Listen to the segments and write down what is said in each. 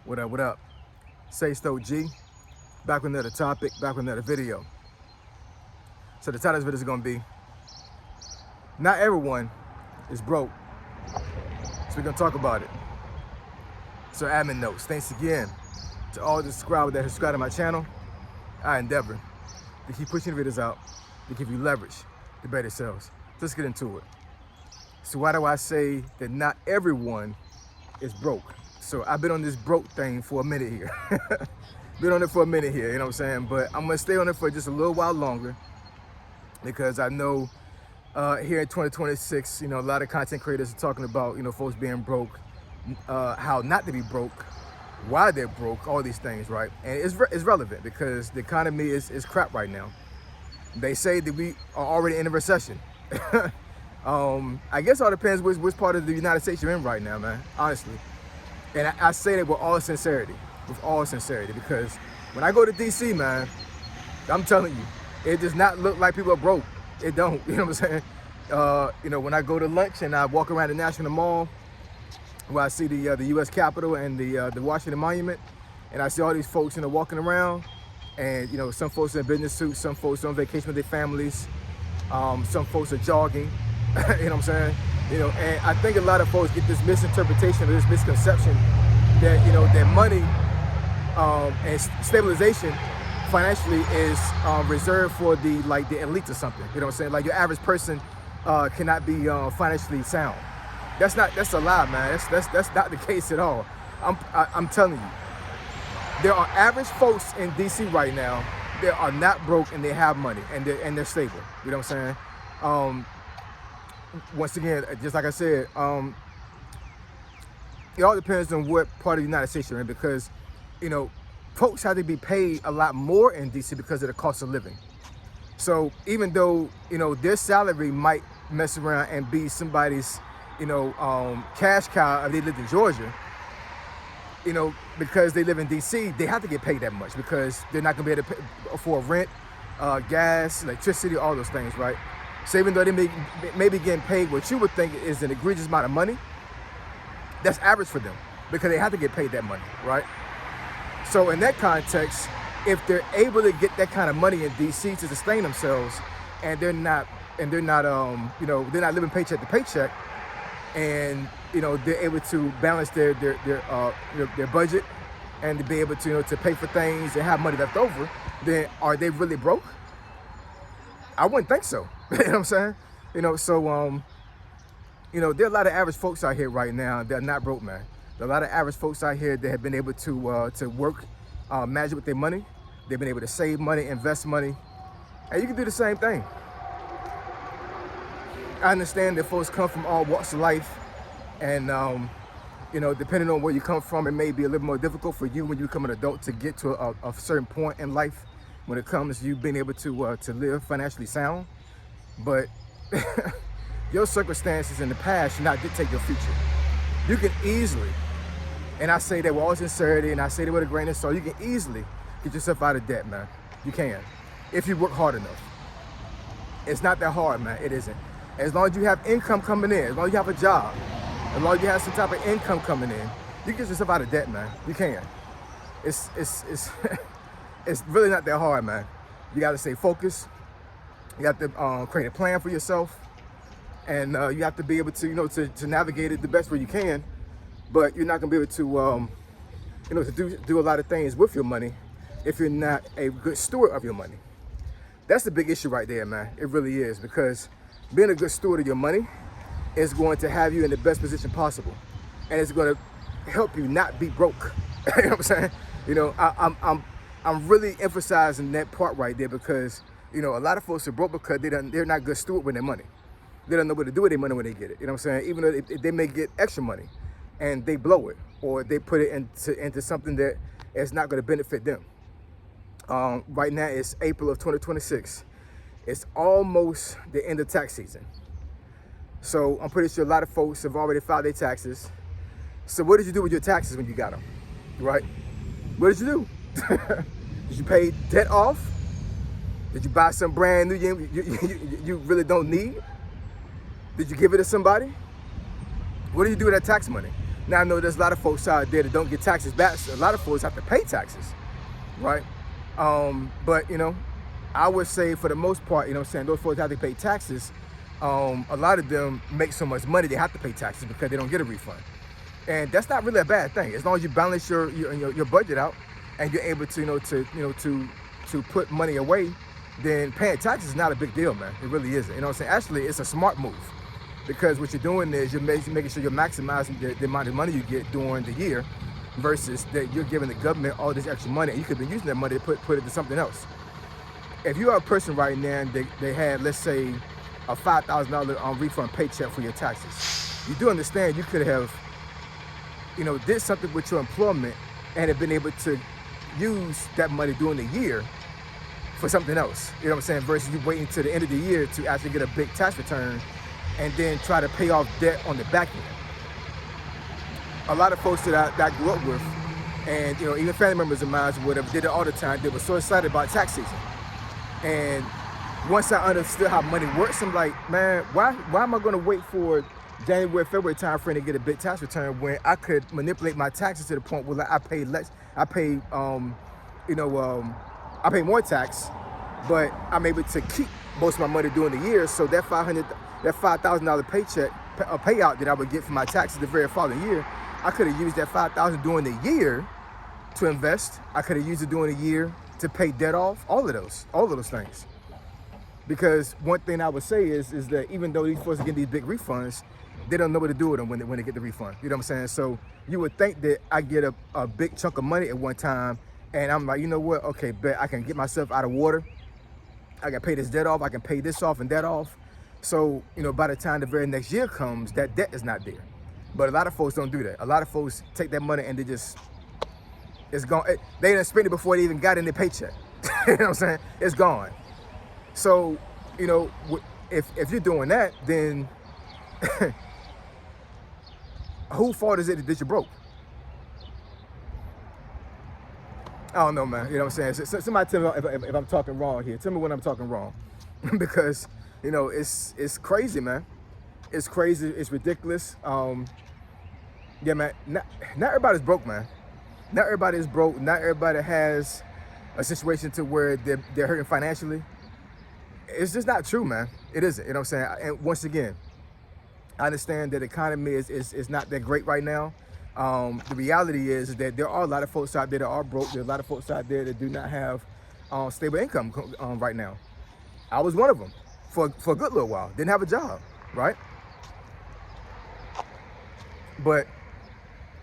What up, what up? Say Stoke G, back with another topic, back with another video. So the title of this video is gonna be, not everyone is broke. So we're gonna talk about it. So admin notes, thanks again to all the subscribers that subscribe to my channel. I endeavor to keep pushing videos out to give you leverage to better sales. Let's get into it. So why do I say that not everyone is broke? So I've been on this broke thing for a minute here. Been on it for a minute here, you know what I'm saying? But I'm gonna stay on it for just a little while longer because I know here in 2026, a lot of content creators are talking about, folks being broke, how not to be broke, why they're broke, all these things, right? And it's relevant because the economy is crap right now. They say that we are already in a recession. I guess it all depends which part of the United States you're in right now, man, honestly. And I say that with all sincerity, because when I go to DC, man, I'm telling you, it does not look like people are broke. It don't, you know what I'm saying? When I go to lunch and I walk around the National Mall, where I see the U.S. Capitol and the Washington Monument, and I see all these folks, walking around, and some folks in business suits, some folks on vacation with their families, some folks are jogging, you know what I'm saying? And I think a lot of folks get this misinterpretation or this misconception that that money and stabilization financially is reserved for the elite or something. You know what I'm saying? Like your average person cannot be financially sound. That's a lie, man. That's not the case at all. I'm telling you, there are average folks in DC right now that are not broke and they have money and they're stable. You know what I'm saying? Once again, just like I said, it all depends on what part of the United States you're in, because folks have to be paid a lot more in DC because of the cost of living. So even though their salary might mess around and be somebody's cash cow if they lived in Georgia, because they live in DC, they have to get paid that much because they're not gonna be able to pay for rent, gas, electricity, all those things, right? So even though they may be getting paid what you would think is an egregious amount of money, that's average for them because they have to get paid that money, right? So in that context, if they're able to get that kind of money in DC to sustain themselves, and they're not living paycheck to paycheck, and they're able to balance their budget and to be able to pay for things and have money left over, then are they really broke? I wouldn't think so. You know what I'm saying? There are a lot of average folks out here right now that are not broke, man. There are a lot of average folks out here that have been able to work magic with their money. They've been able to save money, invest money, and you can do the same thing. I understand that folks come from all walks of life, and depending on where you come from, it may be a little more difficult for you when you become an adult to get to a certain point in life when it comes to you being able to live financially sound. But your circumstances in the past should not dictate your future. You can easily, and I say that with all sincerity, and I say that with a grain of salt, you can easily get yourself out of debt, man. You can, if you work hard enough. It's not that hard, man. It isn't. As long as you have income coming in, as long as you have a job, as long as you have some type of income coming in, you can get yourself out of debt, man. You can. It's it's really not that hard, man. You got to stay focused. You have to create a plan for yourself, and you have to be able to to navigate it the best way you can. But you're not gonna be able to to do a lot of things with your money if you're not a good steward of your money. That's the big issue right there, man. It really is, because being a good steward of your money is going to have you in the best position possible, and it's going to help you not be broke. You know what I'm saying? I'm really emphasizing that part right there because a lot of folks are broke because they're not good steward with their money. They don't know what to do with their money when they get it. You know what I'm saying? Even though they may get extra money and they blow it, or they put it into something that is not going to benefit them. Right now it's April of 2026. It's almost the end of tax season. So I'm pretty sure a lot of folks have already filed their taxes. So what did you do with your taxes when you got them, right? What did you do? Did you pay debt off? Did you buy some brand new you really don't need? Did you give it to somebody? What do you do with that tax money? Now I know there's a lot of folks out there that don't get taxes back. So a lot of folks have to pay taxes, right? But I would say for the most part, those folks have to pay taxes. A lot of them make so much money they have to pay taxes because they don't get a refund, and that's not really a bad thing as long as you balance your budget out and you're able to to put money away. Then paying taxes is not a big deal, man. It really isn't. You know what I'm saying? Actually, it's a smart move because what you're doing is you're making sure you're maximizing the amount of money you get during the year versus that you're giving the government all this extra money and you could be using that money to put it to something else. If you are a person right now and they had, let's say, a $5,000 refund paycheck for your taxes, you do understand you could have, did something with your employment and have been able to use that money during the year for something else, you know what I'm saying, versus you waiting to the end of the year to actually get a big tax return and then try to pay off debt on the back end. A lot of folks that I grew up with, and even family members of mine or whatever, did it all the time. They were so excited about tax season. And once I understood how money works, I'm like, man, why am I gonna wait for January, February time frame to get a big tax return when I could manipulate my taxes to the point where I pay less, I pay more tax, but I'm able to keep most of my money during the year. So that $5,000 paycheck payout that I would get for my taxes the very following year, I could have used that $5,000 during the year to invest. I could have used it during the year to pay debt off. All of those things. Because one thing I would say is that even though these folks get these big refunds, they don't know what to do with them when they get the refund. You know what I'm saying? So you would think that I get a big chunk of money at one time, and I'm like, you know what? Okay, bet I can get myself out of water. I can pay this debt off. I can pay this off and that off. So by the time the very next year comes, that debt is not there. But a lot of folks don't do that. A lot of folks take that money and it's gone. They didn't spend it before they even got in their paycheck. You know what I'm saying? It's gone. So, if you're doing that, then whose fault is it that you're broke? I don't know, man. You know what I'm saying? So, somebody tell me if I'm talking wrong here. Tell me when I'm talking wrong. Because, it's crazy, man. It's crazy. It's ridiculous. Yeah, man. Not everybody's broke, man. Not everybody is broke. Not everybody has a situation to where they're hurting financially. It's just not true, man. It isn't. You know what I'm saying? And once again, I understand that the economy is not that great right now. The reality is that there are a lot of folks out there that are broke. There are a lot of folks out there that do not have stable income right now. I was one of them for a good little while. Didn't have a job, right? But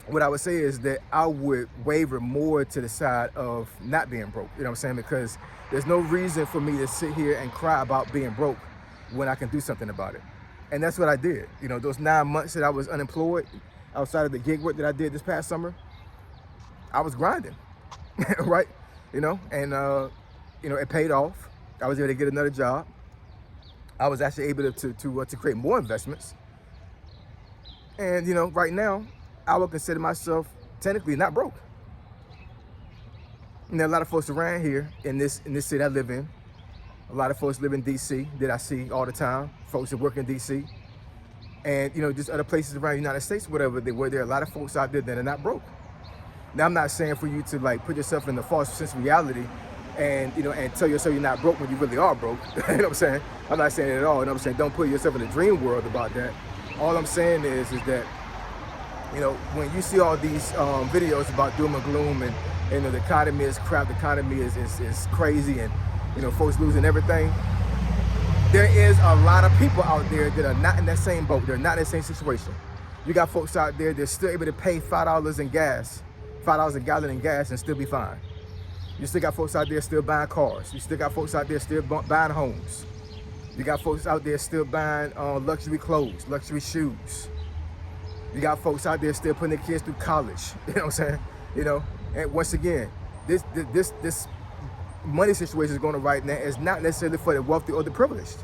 what I would say is that I would waver more to the side of not being broke. You know what I'm saying? Because there's no reason for me to sit here and cry about being broke when I can do something about it. And that's what I did. Those 9 months that I was unemployed, outside of the gig work that I did this past summer, I was grinding, right? And it paid off. I was able to get another job. I was actually able to create more investments. And right now, I would consider myself technically not broke. And there are a lot of folks around here in this city I live in. A lot of folks live in DC that I see all the time. Folks that work in DC. And just other places around the United States, whatever, where there are a lot of folks out there that are not broke. Now, I'm not saying for you to put yourself in the false sense of reality and and tell yourself you're not broke when you really are broke. You know what I'm saying? I'm not saying it at all. You know what I'm saying? Don't put yourself in a dream world about that. All I'm saying is that when you see all these videos about doom and gloom and the economy is crap, the economy is crazy, and folks losing everything. There is a lot of people out there that are not in that same boat. They're not in the same situation. You got folks out there that's still able to pay $5 in gas, $5 a gallon in gas, and still be fine. You still got folks out there still buying cars. You still got folks out there still buying homes. You got folks out there still buying luxury clothes, luxury shoes. You got folks out there still putting their kids through college. You know what I'm saying? And once again, this money situation is going on right now is not necessarily for the wealthy or the privileged.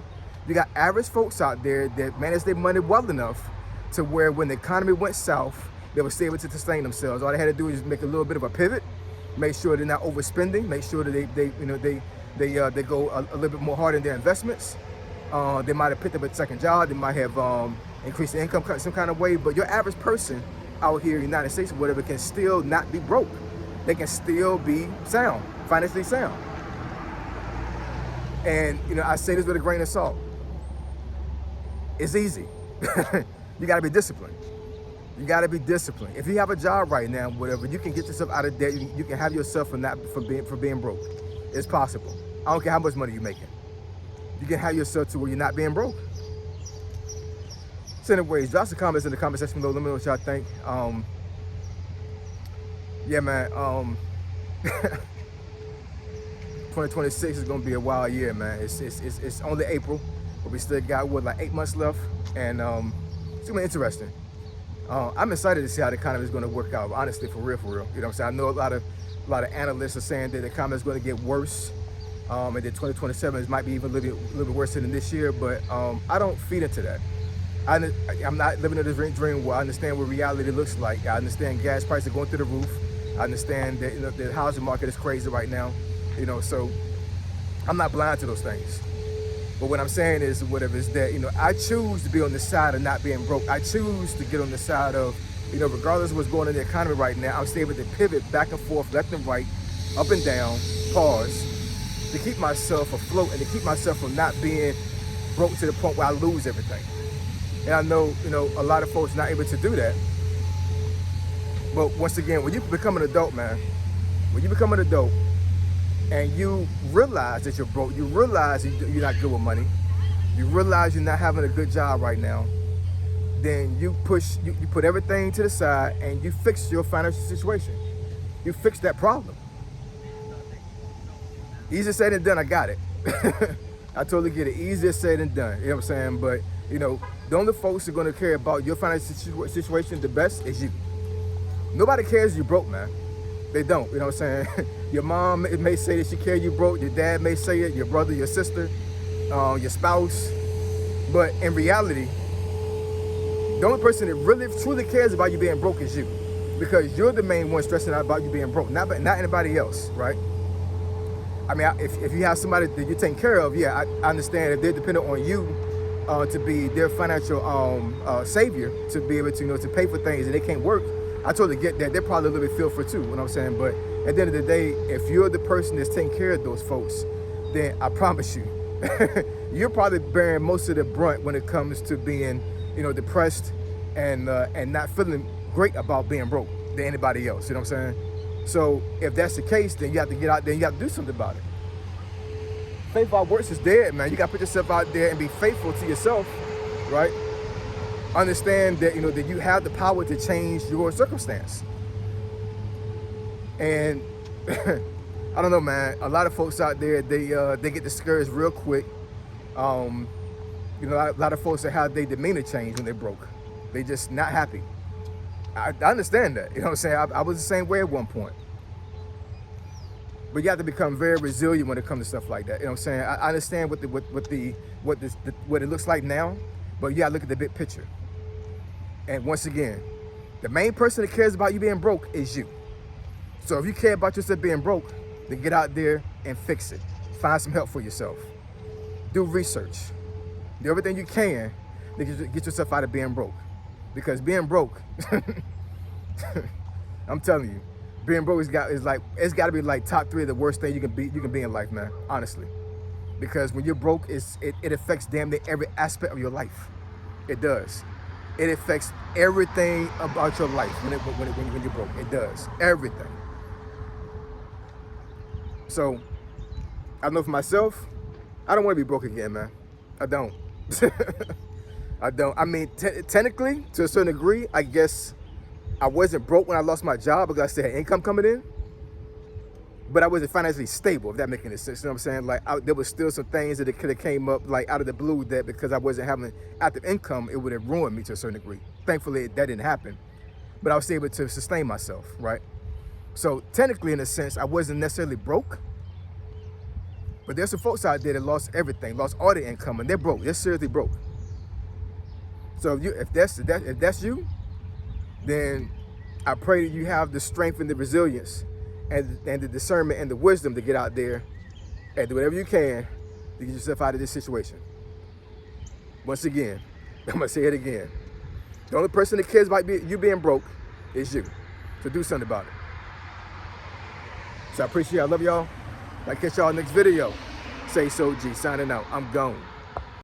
You got average folks out there that manage their money well enough to where when the economy went south, they were able to sustain themselves. All they had to do is make a little bit of a pivot, make sure they're not overspending, make sure that they go a little bit more hard in their investments. They might have picked up a second job, they might have increased their income some kind of way, but your average person out here in the United States or whatever can still not be broke. They can still be sound, financially sound. And, you know, I say this with a grain of salt. It's easy. You gotta be disciplined. You gotta be disciplined. If you have a job right now, whatever, you can get yourself out of debt. You can have yourself for being broke. It's possible. I don't care how much money you're making. You can have yourself to where you're not being broke. So anyways, drop some comments in the comment section below. Let me know what y'all think. Yeah, man. 2026 is gonna be a wild year, man. It's only April, but we still got what, like 8 months left, and it's gonna be interesting. I'm excited to see how the economy is gonna work out. Honestly, for real. You know what I'm saying? I know a lot of analysts are saying that the economy is gonna get worse, and that 2027 might be even a little bit worse than this year. But I don't feed into that. I'm not living in this dream where I understand what reality looks like. I understand gas prices are going through the roof. I understand that, you know, the housing market is crazy right now. You know, so I'm not blind to those things. But what I'm saying is, whatever, is that, you know, I choose to be on the side of not being broke. I choose to get on the side of, you know, regardless of what's going on in the economy right now, I'm still able to pivot back and forth, left and right, up and down, pause, to keep myself afloat and to keep myself from not being broke to the point where I lose everything. And I know, you know, a lot of folks are not able to do that. But once again, when you become an adult, man, when you become an adult and you realize that you're broke, you realize you're not good with money, you realize you're not having a good job right now, then you put everything to the side and you fix your financial situation. You fix that problem. Easier said than done, I got it. I totally get it. Easier said than done, you know what I'm saying? But, you know, the only folks who are going to care about your financial situation the best is you. Nobody cares you broke, man. They don't, you know what I'm saying? Your mom may say that she cares you broke. Your dad may say it, your brother, your sister, your spouse. But in reality, the only person that really truly cares about you being broke is you. Because you're the main one stressing out about you being broke, not anybody else, right? I mean, if you have somebody that you're taking care of, yeah, I understand if they're dependent on you to be their financial savior, to be able to, you know, to pay for things and they can't work. I totally get that. They're probably a little bit fearful too, you know what I'm saying? But at the end of the day, if you're the person that's taking care of those folks, then I promise you, you're probably bearing most of the brunt when it comes to being, you know, depressed and not feeling great about being broke than anybody else, you know what I'm saying? So if that's the case, then you have to get out there and you have to do something about it. Faith without works is dead, man. You got to put yourself out there and be faithful to yourself, right? Understand that, you know, that you have the power to change your circumstance. And I don't know, man. A lot of folks out there, they get discouraged real quick. You know, a lot of folks that have their demeanor change when they're broke. They just not happy. I understand that. You know what I'm saying? I was the same way at one point. But you have to become very resilient when it comes to stuff like that. You know what I'm saying? I understand what it looks like now, but you gotta look at the big picture. And once again, the main person that cares about you being broke is you. So if you care about yourself being broke, then get out there and fix it. Find some help for yourself. Do research. Do everything you can to get yourself out of being broke. Because being broke, I'm telling you, being broke it's got to be like top 3 of the worst thing you can be in life, man. Honestly, because when you're broke, it affects damn near every aspect of your life. It does. It affects everything about your life when you're broke. It does everything. So I know for myself, I don't want to be broke again, man. I don't. I don't. I mean, technically, to a certain degree, I guess I wasn't broke when I lost my job because I still had income coming in. But I wasn't financially stable, if that makes any sense. You know what I'm saying? Like, there was still some things that could have came up, like, out of the blue that because I wasn't having active income, it would have ruined me to a certain degree. Thankfully, that didn't happen. But I was able to sustain myself, right? So, technically, in a sense, I wasn't necessarily broke. But there's some folks out there that lost everything, lost all their income, and they're broke. They're seriously broke. So if that's you, then I pray that you have the strength and the resilience and the discernment and the wisdom to get out there and do whatever you can to get yourself out of this situation. Once again, I'm gonna say it again. The only person that cares about you being broke is you. So do something about it. So I appreciate it. I love y'all. I'll catch y'all next video. Say so G, signing out. I'm gone.